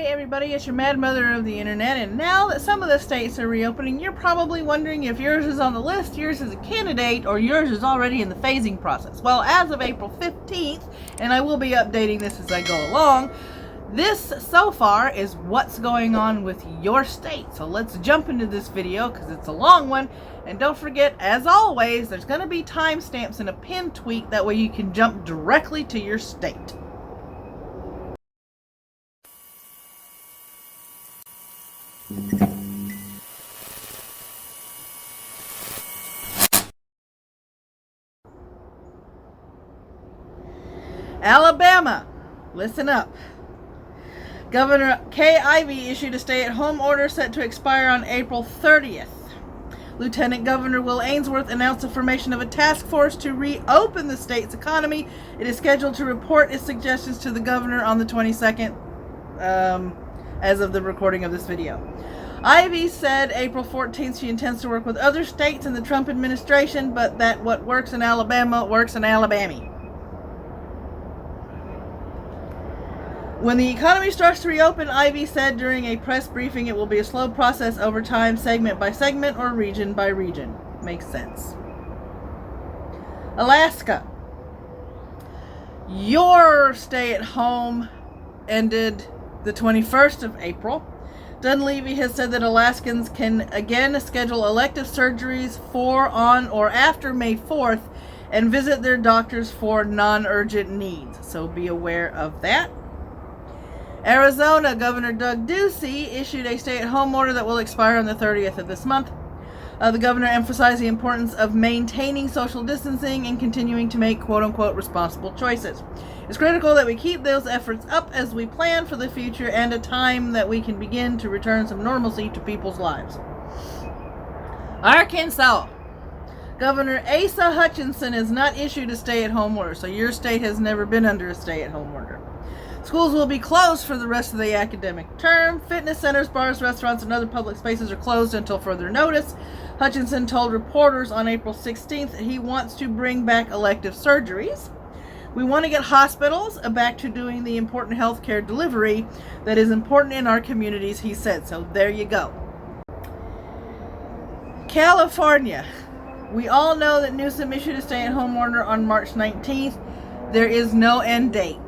Hey everybody, it's your mad mother of the internet, and now that some of the states are reopening, you're probably wondering if yours is on the list, yours is a candidate, or yours is already in the phasing process. Well, as of April 15th, and I will be updating this as I go along, this so far is what's going on with your state. So let's jump into this video because it's a long one, and don't forget, as always, there's going to be timestamps and a pin tweet, that way you can jump directly to your state. Alabama, listen up. Governor Kay Ivey issued a stay-at-home order set to expire on April 30th. Lieutenant Governor Will Ainsworth announced the formation of a task force to reopen the state's economy. It is scheduled to report its suggestions to the governor on the 22nd, as of the recording of this video. Ivey said April 14th she intends to work with other states in the Trump administration, but that what works in Alabama works in Alabama. When the economy starts to reopen, Ivey said during a press briefing, it will be a slow process over time, segment by segment or region by region. Makes sense. Alaska. Your stay at home ended the 21st of April. Dunleavy has said that Alaskans can again schedule elective surgeries for, on, or after May 4th and visit their doctors for non-urgent needs. So be aware of that. Arizona, Governor Doug Ducey issued a stay-at-home order that will expire on the 30th of this month. The governor emphasized the importance of maintaining social distancing and continuing to make quote-unquote responsible choices. It's critical that we keep those efforts up as we plan for the future and a time that we can begin to return some normalcy to people's lives. Arkansas. Governor Asa Hutchinson has not issued a stay-at-home order, so your state has never been under a stay-at-home order. Schools will be closed for the rest of the academic term. Fitness centers, bars, restaurants, and other public spaces are closed until further notice. Hutchinson told reporters on April 16th that he wants to bring back elective surgeries. We want to get hospitals back to doing the important healthcare delivery that is important in our communities, he said. So there you go. California. We all know that Newsom issued a stay-at-home order on March 19th. There is no end date.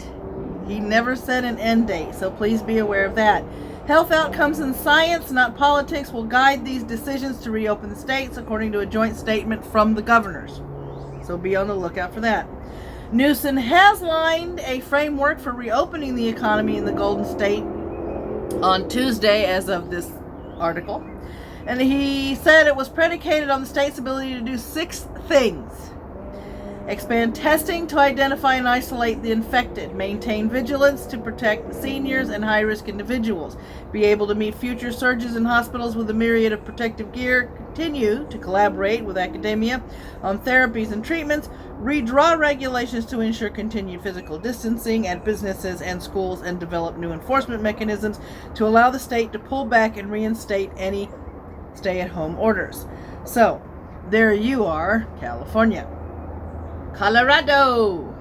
He never said an end date, so please be aware of that. Health outcomes and science, not politics, will guide these decisions to reopen the states, according to a joint statement from the governors. So be on the lookout for that. Newsom has lined a framework for reopening the economy in the Golden State on Tuesday, as of this article. And he said it was predicated on the state's ability to do 6 things. Expand testing to identify and isolate the infected. Maintain vigilance to protect seniors and high-risk individuals. Be able to meet future surges in hospitals with a myriad of protective gear. Continue to collaborate with academia on therapies and treatments. Redraw regulations to ensure continued physical distancing at businesses and schools, and develop new enforcement mechanisms to allow the state to pull back and reinstate any stay-at-home orders. So, there you are, California. Colorado.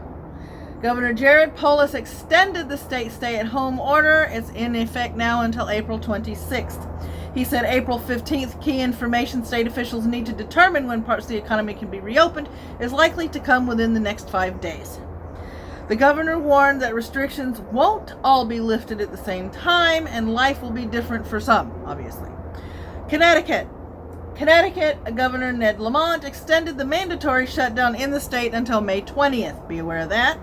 Governor Jared Polis extended the state stay-at-home order. It's in effect now until April 26th. He said April 15th, key information state officials need to determine when parts of the economy can be reopened is likely to come within the next 5 days. The governor warned that restrictions won't all be lifted at the same time, and life will be different for some, obviously. Connecticut, Governor Ned Lamont extended the mandatory shutdown in the state until May 20th. Be aware of that.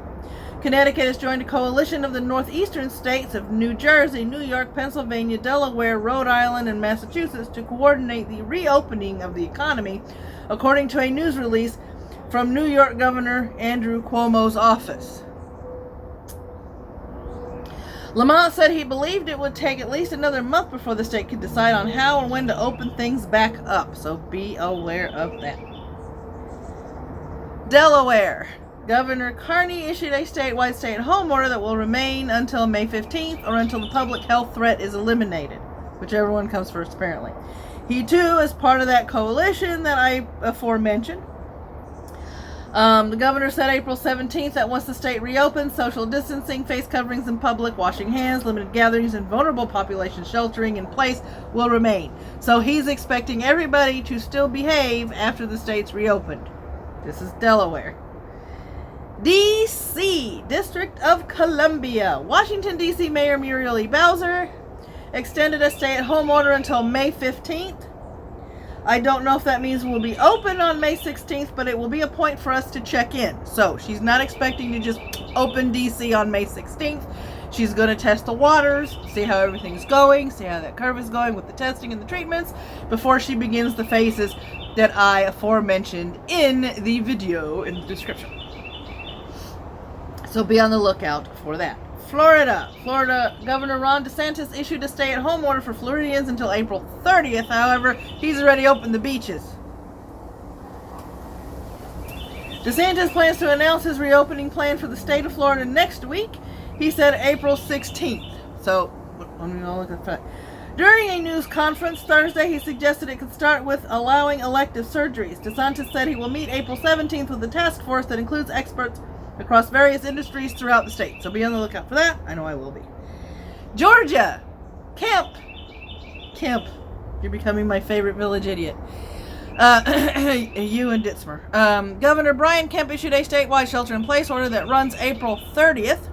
Connecticut has joined a coalition of the northeastern states of New Jersey, New York, Pennsylvania, Delaware, Rhode Island, and Massachusetts to coordinate the reopening of the economy, according to a news release from New York Governor Andrew Cuomo's office. Lamont said he believed it would take at least another month before the state could decide on how and when to open things back up, so be aware of that. Delaware. Governor Carney issued a statewide stay-at-home order that will remain until May 15th or until the public health threat is eliminated, whichever one comes first, apparently. He, too, is part of that coalition that I aforementioned. The governor said April 17th that once the state reopens, social distancing, face coverings in public, washing hands, limited gatherings, and vulnerable population sheltering in place will remain. So he's expecting everybody to still behave after the state's reopened. This is Delaware. D.C., District of Columbia. Washington, D.C. Mayor Muriel E. Bowser extended a stay-at-home order until May 15th. I don't know if that means we'll be open on May 16th, but it will be a point for us to check in. So she's not expecting to just open D.C. on May 16th. She's going to test the waters, see how everything's going, see how that curve is going with the testing and the treatments before she begins the phases that I aforementioned in the video in the description. So be on the lookout for that. Florida Governor Ron DeSantis issued a stay-at-home order for Floridians until April 30th. However, he's already opened the beaches. DeSantis plans to announce his reopening plan for the state of Florida next week. He said April 16th. So, let me look at that. During a news conference Thursday, he suggested it could start with allowing elective surgeries. DeSantis said he will meet April 17th with a task force that includes experts across various industries throughout the state. So be on the lookout for that. I know I will be. Georgia. Kemp. You're becoming my favorite village idiot. You and Ditzmer. Governor Brian Kemp issued a statewide shelter-in-place order that runs April 30th.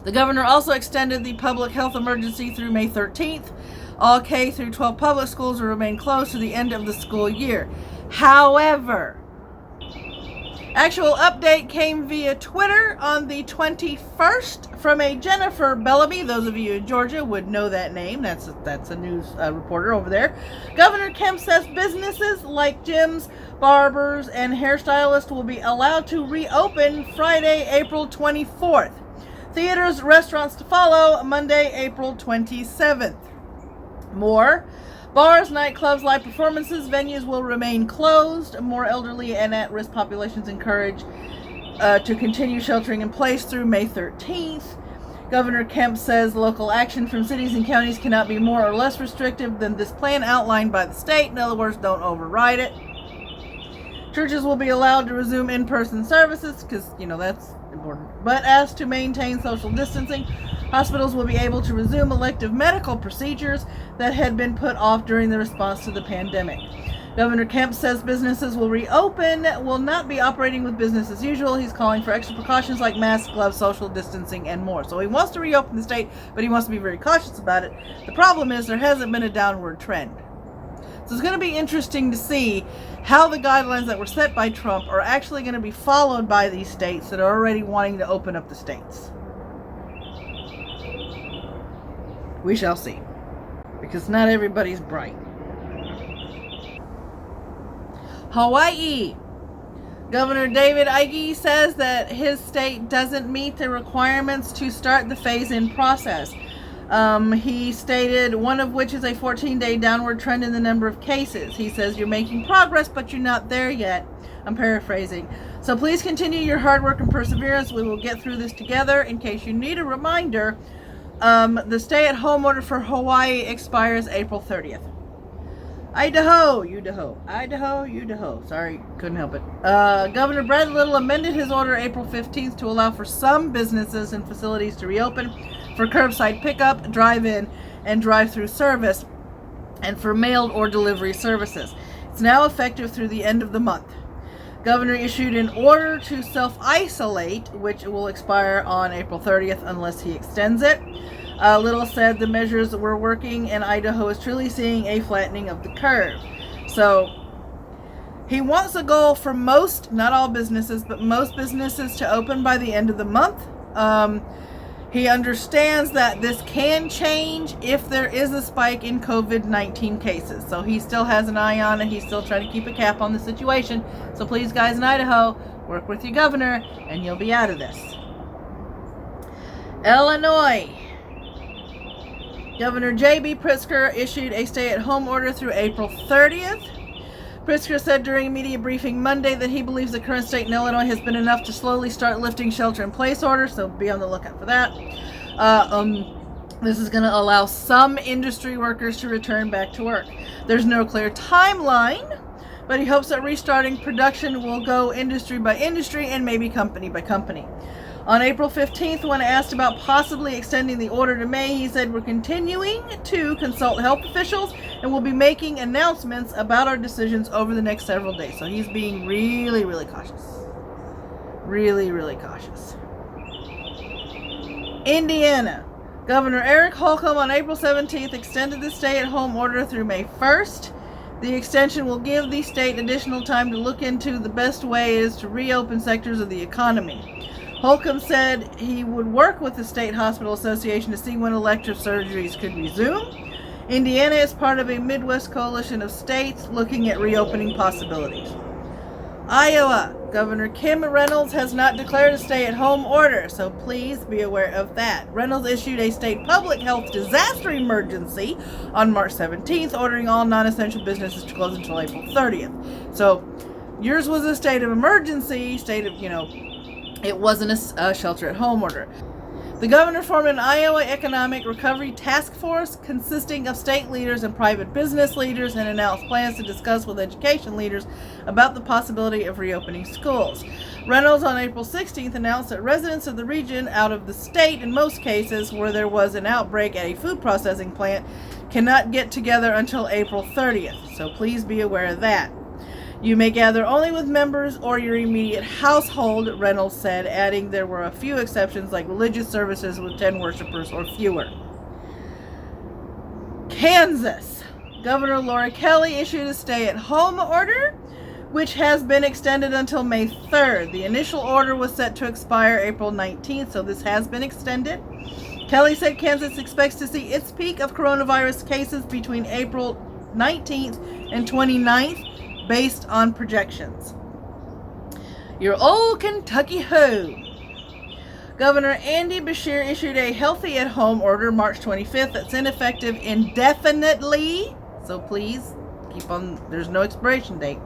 The governor also extended the public health emergency through May 13th. All K through 12 public schools will remain closed to the end of the school year. However, actual update came via Twitter on the 21st from a Jennifer Bellamy. Those of you in Georgia would know that name. That's a news reporter over there. Governor Kemp says businesses like gyms, barbers, and hairstylists will be allowed to reopen Friday, April 24th. Theaters, restaurants to follow Monday, April 27th. More. Bars, nightclubs, live performances, venues will remain closed. More elderly and at-risk populations encouraged to continue sheltering in place through May 13th. Governor Kemp says local action from cities and counties cannot be more or less restrictive than this plan outlined by the state. In other words, don't override it. Churches will be allowed to resume in-person services because, that's important. But as to maintain social distancing, hospitals will be able to resume elective medical procedures that had been put off during the response to the pandemic. Governor Kemp says businesses will not be operating with business as usual. He's calling for extra precautions like masks, gloves, social distancing, and more. So he wants to reopen the state, but he wants to be very cautious about it. The problem is there hasn't been a downward trend. So it's going to be interesting to see how the guidelines that were set by Trump are actually going to be followed by these states that are already wanting to open up the states. We shall see. Because not everybody's bright. Hawaii. Governor David Ige says that his state doesn't meet the requirements to start the phase-in process. He stated one of which is a 14-day downward trend in the number of cases. He says, you're making progress, but you're not there yet. I'm paraphrasing. So please continue your hard work and perseverance. We will get through this together. In case you need a reminder, the stay-at-home order for Hawaii expires April 30th. Idaho. Sorry, couldn't help it. Governor Brad Little amended his order April 15th to allow for some businesses and facilities to reopen for curbside pickup, drive-in, and drive-through service, and for mailed or delivery services. It's now effective through the end of the month. Governor issued an order to self-isolate, which will expire on April 30th unless he extends it. Little said the measures were working and Idaho is truly seeing a flattening of the curve. So he wants a goal for most, not all businesses, but most businesses to open by the end of the month. He understands that this can change if there is a spike in COVID-19 cases. So he still has an eye on it. He's still trying to keep a cap on the situation. So please, guys in Idaho, work with your governor and you'll be out of this. Illinois. Governor J.B. Pritzker issued a stay-at-home order through April 30th. Pritzker said during a media briefing Monday that he believes the current state in Illinois has been enough to slowly start lifting shelter-in-place orders, so be on the lookout for that. This is going to allow some industry workers to return back to work. There's no clear timeline but he hopes that restarting production will go industry by industry and maybe company by company. On April 15th, when asked about possibly extending the order to May, he said, "We're continuing to consult health officials and we'll be making announcements about our decisions over the next several days." So he's being really, really cautious. Really, really cautious. Indiana. Governor Eric Holcomb on April 17th extended the stay-at-home order through May 1st. The extension will give the state additional time to look into the best ways to reopen sectors of the economy. Holcomb said he would work with the State Hospital Association to see when elective surgeries could resume. Indiana is part of a Midwest coalition of states looking at reopening possibilities. Iowa. Governor Kim Reynolds has not declared a stay-at-home order, so please be aware of that. Reynolds issued a state public health disaster emergency on March 17th, ordering all non-essential businesses to close until April 30th. So yours was a state of emergency, it wasn't a shelter-at-home order. The governor formed an Iowa Economic Recovery Task Force consisting of state leaders and private business leaders and announced plans to discuss with education leaders about the possibility of reopening schools. Reynolds on April 16th announced that residents of the region out of the state, in most cases where there was an outbreak at a food processing plant, cannot get together until April 30th. So please be aware of that. You may gather only with members or your immediate household, Reynolds said, adding there were a few exceptions like religious services with 10 worshipers or fewer. Kansas. Governor Laura Kelly issued a stay-at-home order, which has been extended until May 3rd. The initial order was set to expire April 19th, so this has been extended. Kelly said Kansas expects to see its peak of coronavirus cases between April 19th and 29th, based on projections. Your old Kentucky hoe. Governor Andy Beshear issued a healthy at home order March 25th that's ineffective indefinitely. So please keep on, there's no expiration date.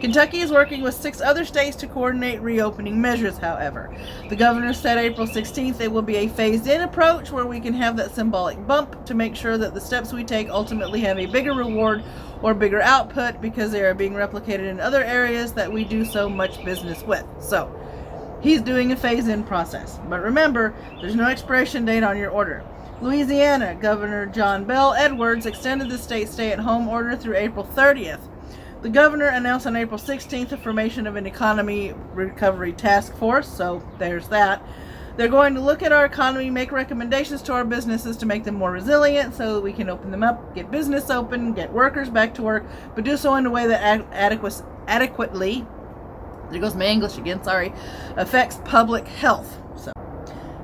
Kentucky is working with 6 other states to coordinate reopening measures, however. The governor said April 16th it will be a phased-in approach where we can have that symbolic bump to make sure that the steps we take ultimately have a bigger reward or bigger output because they are being replicated in other areas that we do so much business with. So, he's doing a phase-in process. But remember, there's no expiration date on your order. Louisiana, Governor John Bell Edwards extended the state stay-at-home order through April 30th. The governor announced on April 16th the formation of an economy recovery task force, so there's that. They're going to look at our economy, make recommendations to our businesses to make them more resilient so that we can open them up, get business open, get workers back to work, but do so in a way that adequately, there goes my English again, sorry, affects public health. So,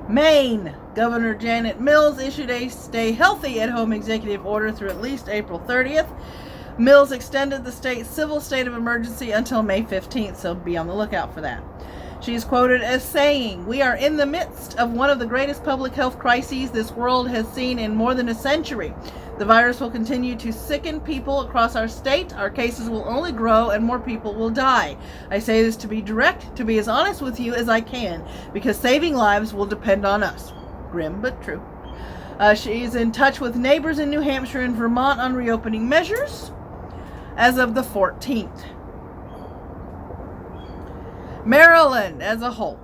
Maine, Governor Janet Mills issued a stay healthy at home executive order through at least April 30th. Mills extended the state's civil state of emergency until May 15th, so be on the lookout for that. She is quoted as saying, "We are in the midst of one of the greatest public health crises this world has seen in more than a century. The virus will continue to sicken people across our state. Our cases will only grow and more people will die. I say this to be direct, to be as honest with you as I can, because saving lives will depend on us." Grim, but true. She is in touch with neighbors in New Hampshire and Vermont on reopening measures as of the 14th. Maryland as a whole.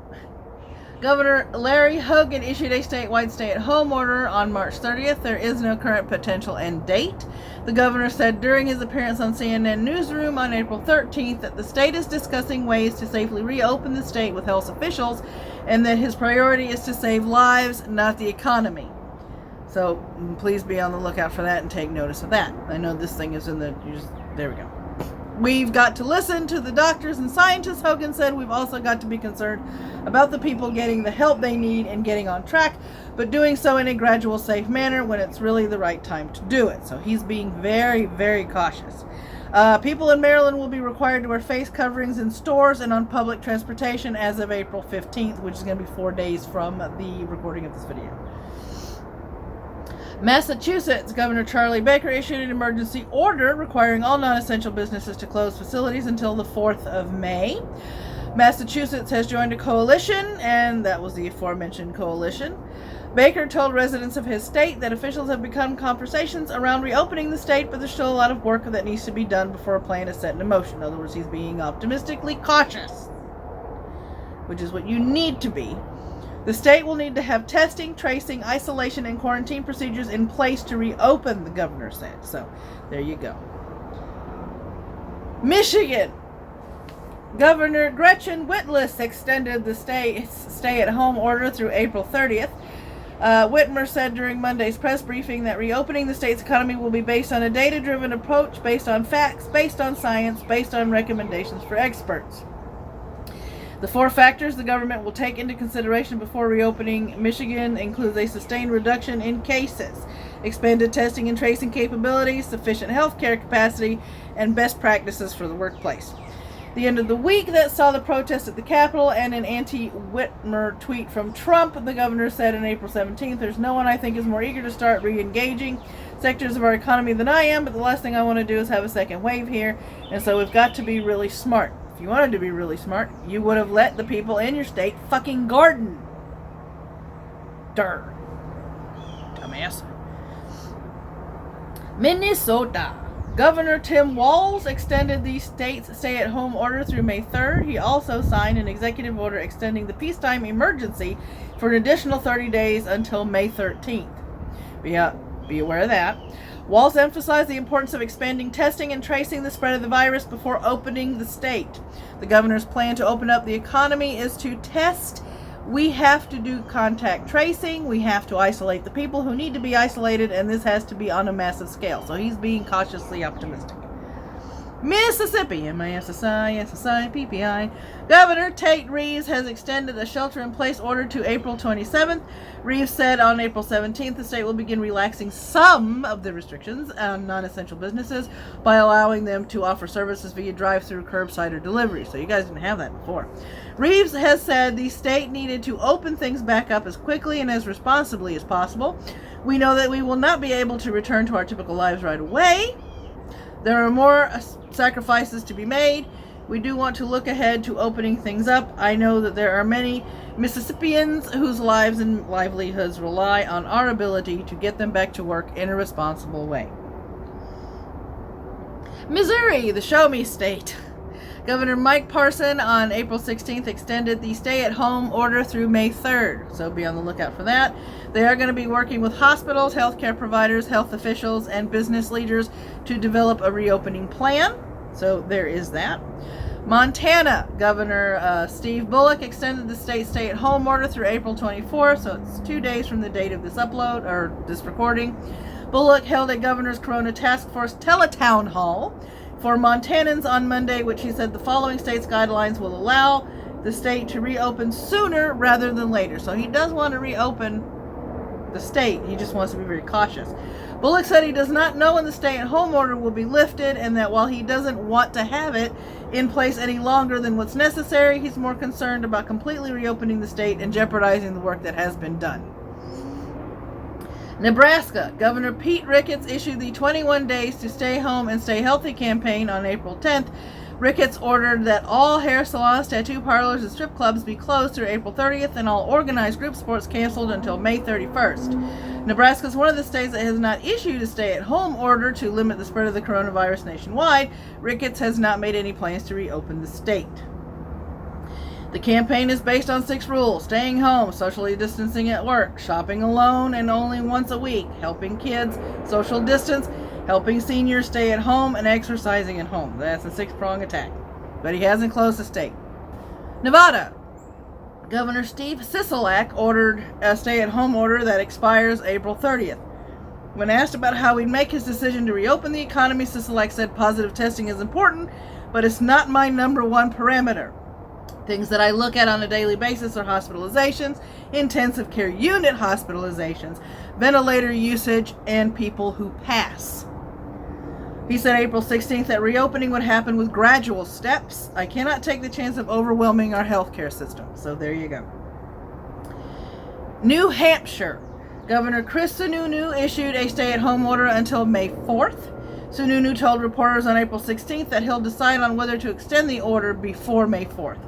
Governor Larry Hogan issued a statewide stay-at-home order on March 30th. There is no current potential end date. The governor said during his appearance on CNN Newsroom on April 13th that the state is discussing ways to safely reopen the state with health officials and that his priority is to save lives, not the economy. So please be on the lookout for that and take notice of that. I know this thing is in the, there we go. We've got to listen to the doctors and scientists, Hogan said. We've also got to be concerned about the people getting the help they need and getting on track, but doing so in a gradual, safe manner when it's really the right time to do it. So he's being very, very cautious. People in Maryland will be required to wear face coverings in stores and on public transportation as of April 15th, which is going to be 4 days from the recording of this video. Massachusetts, Governor Charlie Baker issued an emergency order requiring all non-essential businesses to close facilities until the 4th of May. Massachusetts has joined a coalition, and that was the aforementioned coalition, Baker told residents of his state that officials have begun conversations around reopening the state, but there's still a lot of work that needs to be done before a plan is set into motion. In other words, he's being optimistically cautious, which is what you need to be. The state will need to have testing, tracing, isolation, and quarantine procedures in place to reopen, the governor said. So, there you go. Michigan. Governor Gretchen Whitmer extended the stay-at-home order through April 30th. Whitmer said during Monday's press briefing that reopening the state's economy will be based on a data-driven approach, based on facts, based on science, based on recommendations for experts. The 4 factors the government will take into consideration before reopening Michigan includes a sustained reduction in cases, expanded testing and tracing capabilities, sufficient healthcare capacity, and best practices for the workplace. The end of the week that saw the protest at the Capitol and an anti-Whitmer tweet from Trump, the governor said on April 17th, "There's no one I think is more eager to start re-engaging sectors of our economy than I am, but the last thing I want to do is have a second wave here, and so we've got to be really smart." If you wanted to be really smart, you would have let the people in your state fucking garden. Durr. Dumbass. Minnesota. Governor Tim Walz extended the state's stay-at-home order through May 3rd. He also signed an executive order extending the peacetime emergency for an additional 30 days until May 13th. Be aware of that. Walz emphasized the importance of expanding testing and tracing the spread of the virus before opening the state. The governor's plan to open up the economy is to test. We have to do contact tracing. We have to isolate the people who need to be isolated, and this has to be on a massive scale. So he's being cautiously optimistic. Mississippi, MISSI, Governor Tate Reeves has extended a shelter-in-place order to April 27th. Reeves said on April 17th the state will begin relaxing some of the restrictions on non-essential businesses by allowing them to offer services via drive-through, curbside, or delivery. So you guys didn't have that before. Reeves has said the state needed to open things back up as quickly and as responsibly as possible. We know that we will not be able to return to our typical lives right away. There are more sacrifices to be made. We do want to look ahead to opening things up. I know that there are many Mississippians whose lives and livelihoods rely on our ability to get them back to work in a responsible way. Missouri, the show me state. Governor Mike Parson on April 16th extended the stay-at-home order through May 3rd, so be on the lookout for that. They are going to be working with hospitals, healthcare providers, health officials, and business leaders to develop a reopening plan, so there is that. Montana, Governor Steve Bullock extended the state stay-at-home order through April 24th, so it's 2 days from the date of this upload, or this recording. Bullock held a Governor's Corona Task Force teletown hall for Montanans on Monday, which he said the following states' guidelines will allow the state to reopen sooner rather than later. So he does want to reopen the state. He just wants to be very cautious. Bullock said he does not know when the stay-at-home order will be lifted, and that while he doesn't want to have it in place any longer than what's necessary, he's more concerned about completely reopening the state and jeopardizing the work that has been done. Nebraska, Governor Pete Ricketts issued the 21 Days to Stay Home and Stay Healthy campaign on April 10th. Ricketts ordered that all hair salons, tattoo parlors, and strip clubs be closed through April 30th and all organized group sports canceled until May 31st. Nebraska is one of the states that has not issued a stay-at-home order to limit the spread of the coronavirus nationwide. Ricketts has not made any plans to reopen the state. The campaign is based on 6 rules: staying home, socially distancing at work, shopping alone and only once a week, helping kids, social distance, helping seniors stay at home, and exercising at home. That's a 6-prong attack. But he hasn't closed the state. Nevada. Governor Steve Sisolak ordered a stay-at-home order that expires April 30th. When asked about how he'd make his decision to reopen the economy, Sisolak said positive testing is important, but it's not my number one parameter. Things that I look at on a daily basis are hospitalizations, intensive care unit hospitalizations, ventilator usage, and people who pass. He said April 16th that reopening would happen with gradual steps. I cannot take the chance of overwhelming our healthcare system. So there you go. New Hampshire. Governor Chris Sununu issued a stay-at-home order until May 4th. Sununu told reporters on April 16th that he'll decide on whether to extend the order before May 4th.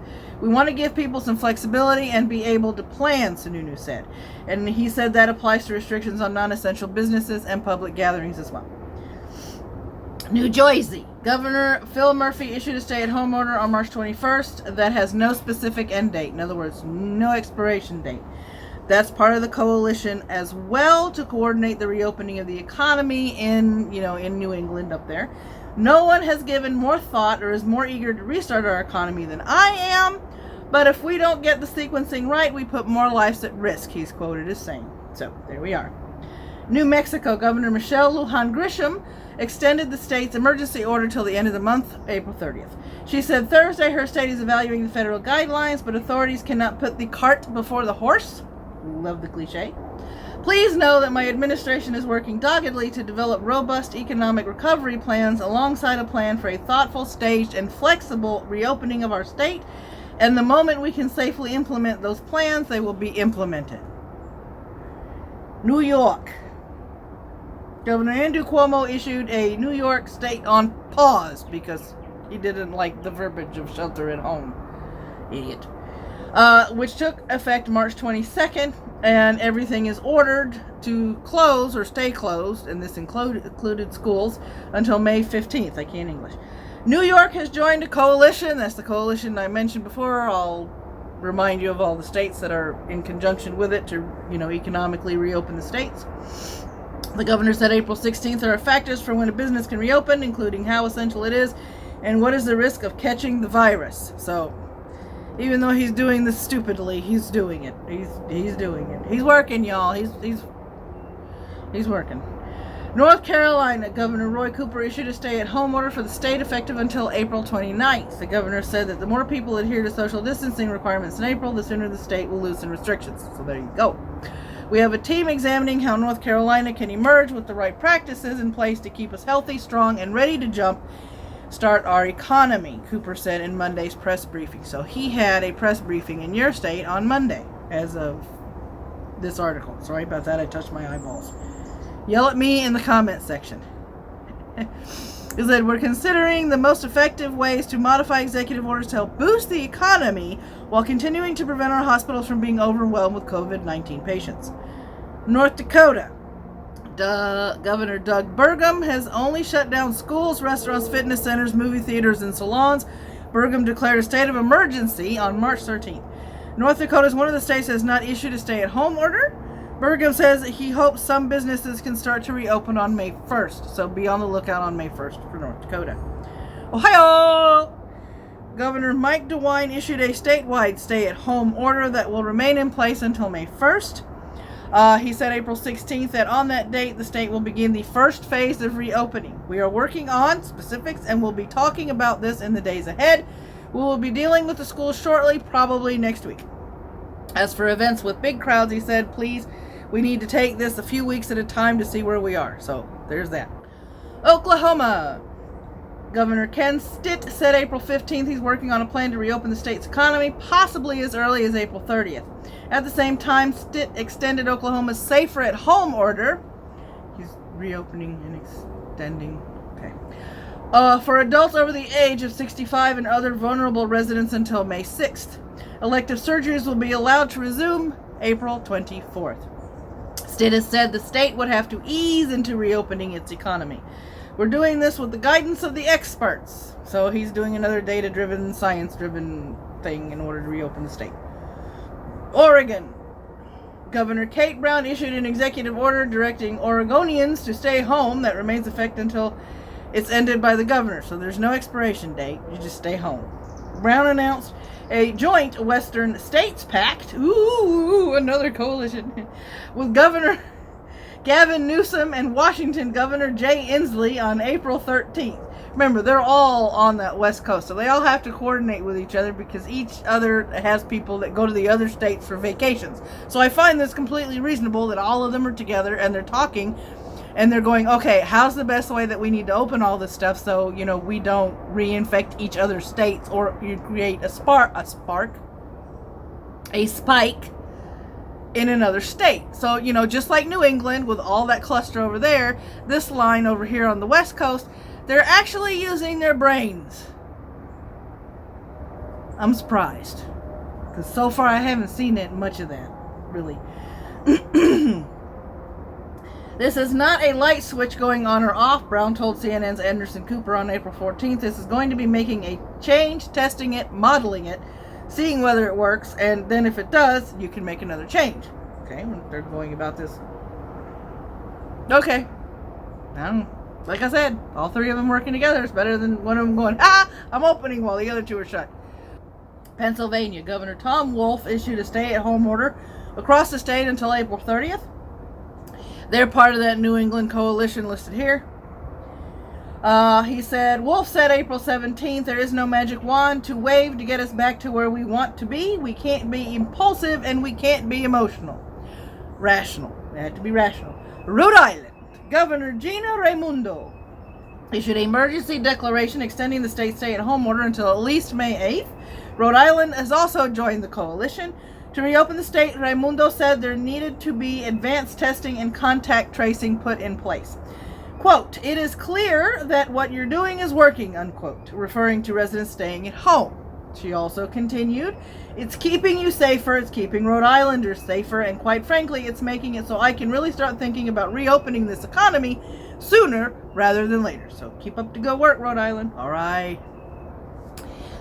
We want to give people some flexibility and be able to plan, Sununu said. And he said that applies to restrictions on non-essential businesses and public gatherings as well. New Jersey. Governor Phil Murphy issued a stay-at-home order on March 21st that has no specific end date. In other words, no expiration date. That's part of the coalition as well to coordinate the reopening of the economy in New England up there. No one has given more thought or is more eager to restart our economy than I am. But if we don't get the sequencing right, we put more lives at risk, he's quoted as saying. So, there we are. New Mexico Governor Michelle Lujan Grisham extended the state's emergency order till the end of the month, April 30th. She said Thursday her state is evaluating the federal guidelines, but authorities cannot put the cart before the horse. Love the cliche. Please know that my administration is working doggedly to develop robust economic recovery plans alongside a plan for a thoughtful, staged, and flexible reopening of our state. And the moment we can safely implement those plans, they will be implemented. New York. Governor Andrew Cuomo issued a New York state on pause because he didn't like the verbiage of shelter at home. Idiot. Which took effect March 22nd, and everything is ordered to close or stay closed, and this included schools, until May 15th. I can't English. New York has joined a coalition. That's the coalition I mentioned before. I'll remind you of all the states that are in conjunction with it to, economically reopen the states. The governor said April 16th there are factors for when a business can reopen, including how essential it is and what is the risk of catching the virus. So, even though he's doing this stupidly, he's doing it. He's doing it. He's working, y'all. He's working. North Carolina Governor Roy Cooper issued a stay-at-home order for the state effective until April 29th. The governor said that the more people adhere to social distancing requirements in April, the sooner the state will loosen restrictions. So there you go. We have a team examining how North Carolina can emerge with the right practices in place to keep us healthy, strong, and ready to start our economy, Cooper said in Monday's press briefing. So he had a press briefing in your state on Monday as of this article. Sorry about that. I touched my eyeballs. Yell at me in the comments section. He said, we're considering the most effective ways to modify executive orders to help boost the economy while continuing to prevent our hospitals from being overwhelmed with COVID-19 patients. North Dakota. Governor Doug Burgum has only shut down schools, restaurants, fitness centers, movie theaters, and salons. Burgum declared a state of emergency on March 13th. North Dakota is one of the states that has not issued a stay-at-home order. Burgum says that he hopes some businesses can start to reopen on May 1st. So be on the lookout on May 1st for North Dakota. Ohio! Governor Mike DeWine issued a statewide stay-at-home order that will remain in place until May 1st. He said April 16th that on that date, the state will begin the first phase of reopening. We are working on specifics and we'll be talking about this in the days ahead. We will be dealing with the schools shortly, probably next week. As for events with big crowds, he said, please, we need to take this a few weeks at a time to see where we are. So there's that. Oklahoma. Governor Ken Stitt said April 15th he's working on a plan to reopen the state's economy, possibly as early as April 30th. At the same time, Stitt extended Oklahoma's safer at home order. He's reopening and extending. Okay. For adults over the age of 65 and other vulnerable residents until May 6th. Elective surgeries will be allowed to resume April 24th. Stitt has said the state would have to ease into reopening its economy. We're doing this with the guidance of the experts. So he's doing another data-driven, science-driven thing in order to reopen the state. Oregon. Governor Kate Brown issued an executive order directing Oregonians to stay home that remains effective until it's ended by the governor. So there's no expiration date. You just stay home. Brown announced a joint Western States Pact. Ooh, another coalition. With Governor Gavin Newsom and Washington Governor Jay Inslee on April 13th. Remember, they're all on that West Coast, so they all have to coordinate with each other because each other has people that go to the other states for vacations. So I find this completely reasonable that all of them are together and they're talking and they're going, okay, how's the best way that we need to open all this stuff so, we don't reinfect each other's states or you create a spike in another state. So, just like New England with all that cluster over there, this line over here on the West Coast, they're actually using their brains. I'm surprised. Because so far I haven't seen much of that, really. This is not a light switch going on or off, Brown told CNN's Anderson Cooper on April 14th. This is going to be making a change, testing it, modeling it, seeing whether it works, and then if it does, you can make another change. Okay, they're going about this. Okay. Like I said, all three of them working together is better than one of them going, I'm opening while the other two are shut. Pennsylvania Governor Tom Wolf issued a stay-at-home order across the state until April 30th. They're part of that New England coalition listed here. Wolf said April 17th, there is no magic wand to wave to get us back to where we want to be. We can't be impulsive and we can't be emotional. Rational. We have to be rational. Rhode Island Governor Gina Raimondo issued an emergency declaration extending the state's stay-at-home order until at least May 8th. Rhode Island has also joined the coalition. To reopen the state, Raimondo said there needed to be advanced testing and contact tracing put in place. Quote, it is clear that what you're doing is working, unquote, referring to residents staying at home. She also continued, it's keeping you safer, it's keeping Rhode Islanders safer, and quite frankly, it's making it so I can really start thinking about reopening this economy sooner rather than later. So keep up the good work, Rhode Island. All right.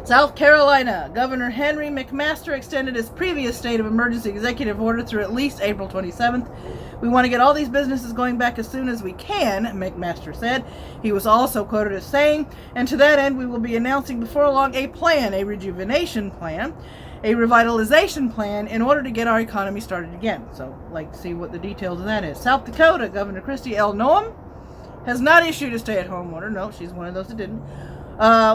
South Carolina Governor Henry McMaster extended his previous state of emergency executive order through at least April 27th. We want to get all these businesses going back as soon as we can, McMaster said. He was also quoted as saying, and to that end we will be announcing before long a plan, a rejuvenation plan, a revitalization plan in order to get our economy started again. So, see what the details of that is. South Dakota Governor Kristi L. Noem has not issued a stay-at-home order. No, she's one of those that didn't.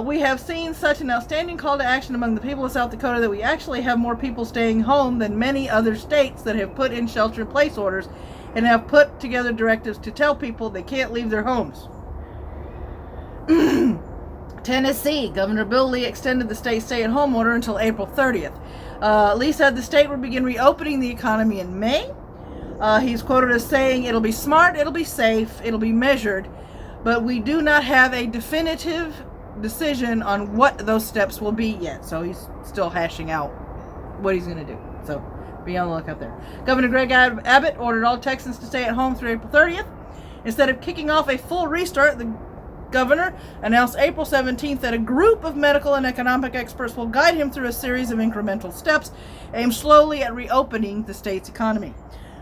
We have seen such an outstanding call to action among the people of South Dakota that we actually have more people staying home than many other states that have put in shelter-in-place orders and have put together directives to tell people they can't leave their homes. Tennessee Governor Bill Lee extended the state's stay-at-home order until April 30th. Lee said the state will begin reopening the economy in May. He's quoted as saying, it'll be smart, it'll be safe, it'll be measured, but we do not have a definitive decision on what those steps will be yet. So he's still hashing out what he's going to do. So be on the lookout there. Governor Greg Abbott ordered all Texans to stay at home through April 30th. Instead of kicking off a full restart, the governor announced April 17th that a group of medical and economic experts will guide him through a series of incremental steps aimed slowly at reopening the state's economy.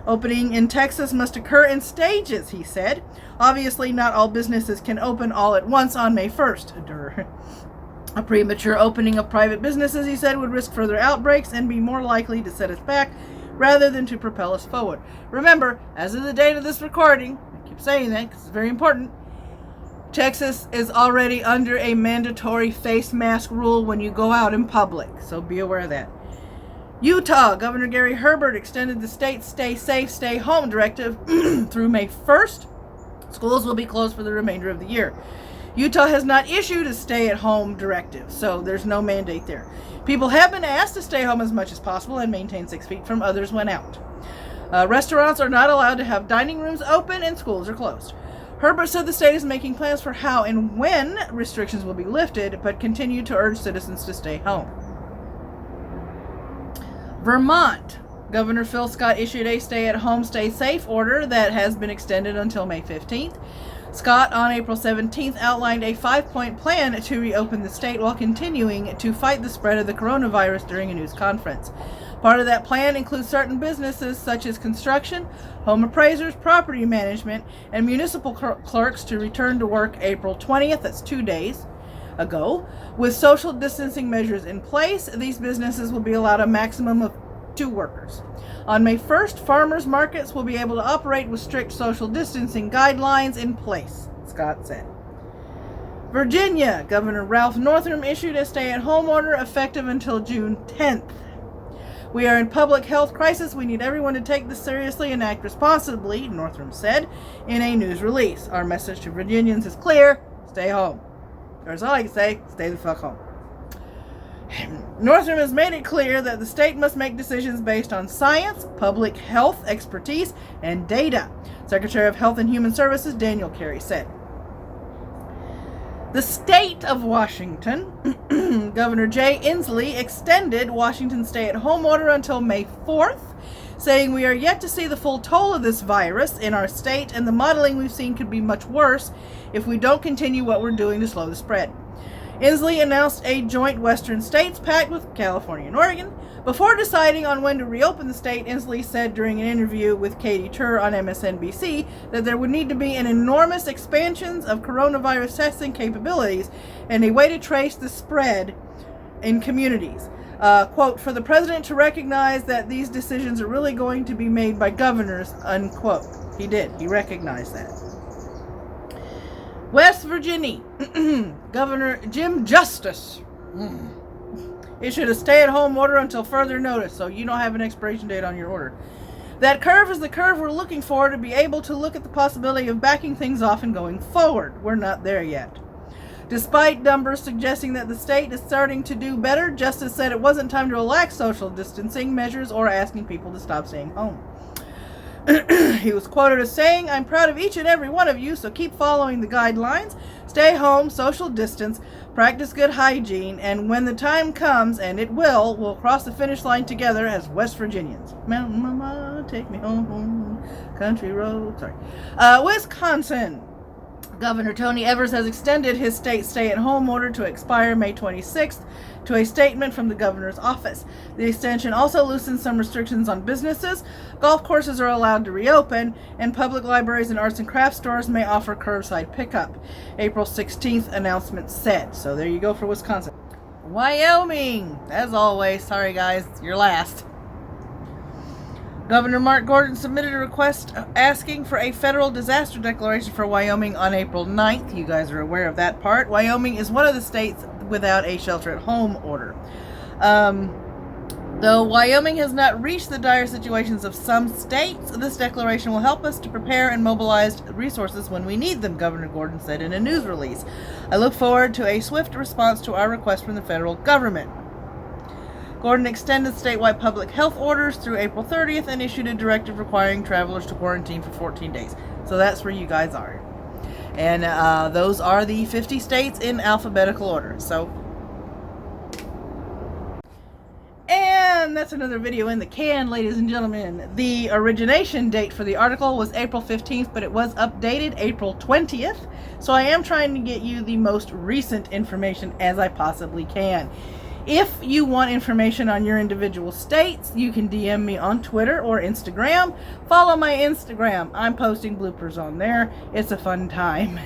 Opening in Texas must occur in stages, he said. Obviously, not all businesses can open all at once on May 1st. A premature opening of private businesses, he said, would risk further outbreaks and be more likely to set us back rather than to propel us forward. Remember, as of the date of this recording, I keep saying that because it's very important, Texas is already under a mandatory face mask rule when you go out in public, so be aware of that. Utah Governor Gary Herbert extended the state's stay safe, stay home directive through May 1st. Schools will be closed for the remainder of the year. Utah has not issued a stay-at-home directive, so there's no mandate there. People have been asked to stay home as much as possible and maintain 6 feet from others when out. Restaurants are not allowed to have dining rooms open and schools are closed. Herbert said the state is making plans for how and when restrictions will be lifted, but continued to urge citizens to stay home. Vermont Governor Phil Scott issued a stay-at-home, stay-safe order that has been extended until May 15th. Scott, on April 17th, outlined a 5-point plan to reopen the state while continuing to fight the spread of the coronavirus during a news conference. Part of that plan includes certain businesses such as construction, home appraisers, property management, and municipal clerks to return to work April 20th, that's 2 days ago. With social distancing measures in place, these businesses will be allowed a maximum of 2 workers. On May 1st, farmers markets will be able to operate with strict social distancing guidelines in place, Scott said. Virginia Governor Ralph Northam issued a stay-at-home order effective until June 10th. We are in public health crisis. We need everyone to take this seriously and act responsibly, Northam said in a news release. Our message to Virginians is clear: stay home. That's all I can say. Stay the fuck home. Northam has made it clear that the state must make decisions based on science, public health expertise, and data, Secretary of Health and Human Services Daniel Carey said. The state of Washington, Governor Jay Inslee extended Washington's stay-at-home order until May 4th, saying we are yet to see the full toll of this virus in our state, and the modeling we've seen could be much worse if we don't continue what we're doing to slow the spread. Inslee announced a joint Western States pact with California and Oregon. Before deciding on when to reopen the state, Inslee said during an interview with Katie Tur on MSNBC that there would need to be an enormous expansions of coronavirus testing capabilities and a way to trace the spread in communities. Quote, for the president to recognize that these decisions are really going to be made by governors, unquote. He did. He recognized that. West Virginia, Governor Jim Justice issued a stay-at-home order until further notice, so you don't have an expiration date on your order. That curve is the curve we're looking for to be able to look at the possibility of backing things off and going forward. We're not there yet. Despite numbers suggesting that the state is starting to do better, Justice said it wasn't time to relax social distancing measures or asking people to stop staying home. He was quoted as saying, I'm proud of each and every one of you, so keep following the guidelines. Stay home, social distance, practice good hygiene, and when the time comes, and it will, we'll cross the finish line together as West Virginians. Mountain Mama, take me home, country road. Wisconsin. Governor Tony Evers has extended his state stay-at-home order to expire May 26th to a statement from the governor's office. The extension also loosens some restrictions on businesses. Golf courses are allowed to reopen, and public libraries and arts and crafts stores may offer curbside pickup. April 16th announcement said. So there you go for Wisconsin. Wyoming, as always, sorry guys, you're last. Governor Mark Gordon submitted a request asking for a federal disaster declaration for Wyoming on April 9th. You guys are aware of that part. Wyoming is one of the states without a shelter-at-home order. Though Wyoming has not reached the dire situations of some states, this declaration will help us to prepare and mobilize resources when we need them, Governor Gordon said in a news release. I look forward to a swift response to our request from the federal government. Gordon extended statewide public health orders through April 30th and issued a directive requiring travelers to quarantine for 14 days. So that's where you guys are. And those are the 50 states in alphabetical order. And that's another video in the can, ladies and gentlemen. The origination date for the article was April 15th, but it was updated April 20th. So I am trying to get you the most recent information as I possibly can. If you want information on your individual states, you can DM me on Twitter or Instagram. Follow my Instagram. I'm posting bloopers on there. It's a fun time.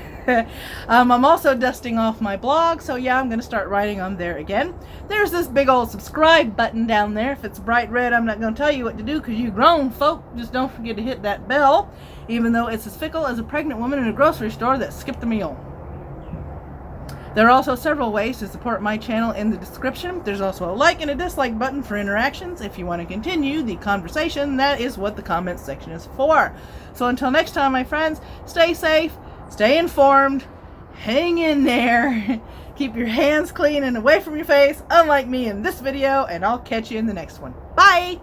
I'm also dusting off my blog, so yeah, I'm going to start writing on there again. There's this big old subscribe button down there. If it's bright red, I'm not going to tell you what to do because you grown folk. Just don't forget to hit that bell, even though it's as fickle as a pregnant woman in a grocery store that skipped a meal. There are also several ways to support my channel in the description. There's also a like and a dislike button for interactions. If you want to continue the conversation, that is what the comments section is for. So until next time, my friends, stay safe, stay informed, hang in there, keep your hands clean and away from your face, unlike me in this video, and I'll catch you in the next one. Bye!